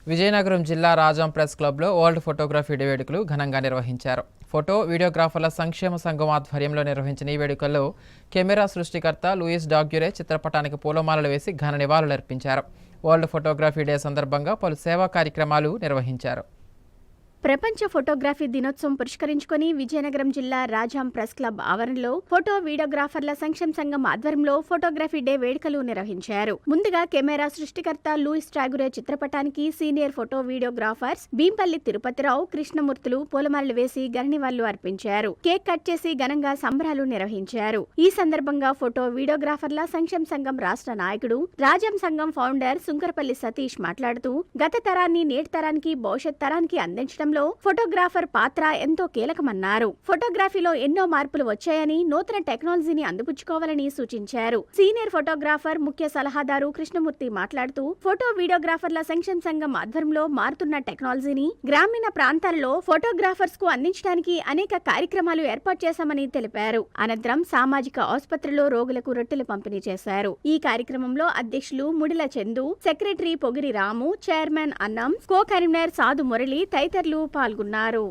విజయనగరం జిల్లా రాజాం ప్రెస్ క్లబ్లో world photography day వేడుకలు ఘనంగా నిర్వహించారు. ఫోటో వీడియోగ్రాఫర్ల సంక్షేమ సంఘం ఆధ్వర్యంలో నిర్వహించిన ఈ వేడుకల్లో కెమెరా సృష్టికర్త లూయిస్ డాగ్యురే చిత్రపటానికి పూలమాలలు వేసి ఘన నివాళులర్పించారు. వరల్డ్ ఫోటోగ్రఫీ డే సందర్భంగా పలు సేవా కార్యక్రమాలు నిర్వహించారు. ప్రపంచ ఫోటోగ్రఫీ దినోత్సవం పురస్కరించుకుని విజయనగరం జిల్లా రాజాం ప్రెస్ క్లబ్ ఆవరణలో ఫోటో వీడియోగ్రాఫర్ల సంక్షేమ సంఘం ఆధ్వర్యంలో ఫోటోగ్రఫీ డే వేడుకలు నిర్వహించారు. ముందుగా కెమెరా సృష్టికర్త లూయిస్ డాగ్యురే చిత్రపటానికి senior photo videographers Bheempalli Tirupatirao, Krishnamurthulu పూలమాలలు వేసి ఘననివాళులు అర్పించారు. కేక్ కట్ చేసి ఘనంగా సంబరాలు నిర్వహించారు. ఈ సందర్భంగా ఫోటో వీడియోగ్రాఫర్ల సంక్షేమ సంఘం రాష్ట్ర నాయకుడు, రాజాం సంఘం ఫౌండర్ సుంకరపల్లి సతీష్ మాట్లాడుతూ గత తరాన్ని నేటి తరానికి భవిష్యత్ తరానికి అందించడం ఫోటోగ్రాఫర్ పాత్ర ఎంతో కీలకమన్నారు. ఫోటోగ్రఫీలో ఎన్నో మార్పులు వచ్చాయని, నూతన టెక్నాలజీని అందిపుచ్చుకోవాలని సూచించారు. సీనియర్ ఫోటోగ్రాఫర్ ముఖ్య సలహాదారు కృష్ణమూర్తి మాట్లాడుతూ ఫోటో వీడియోగ్రాఫర్ల సంక్షేమ సంఘం ఆధ్వర్యంలో మారుతున్న టెక్నాలజీని గ్రామీణ ప్రాంతాల్లో ఫోటోగ్రాఫర్స్ కు అందించడానికి అనేక కార్యక్రమాలు ఏర్పాటు చేశామని తెలిపారు. అనంతరం సామాజిక ఆసుపత్రిలో రోగులకు రొట్టెలు పంపిణీ చేశారు. ఈ కార్యక్రమంలో అధ్యక్షులు ముడిల చందు, సెక్రటరీ పొగిరి రాము, చైర్మన్ అన్నం, కో కన్వీనర్ సాధు మురళి తదితరులు పాల్గొన్నారు.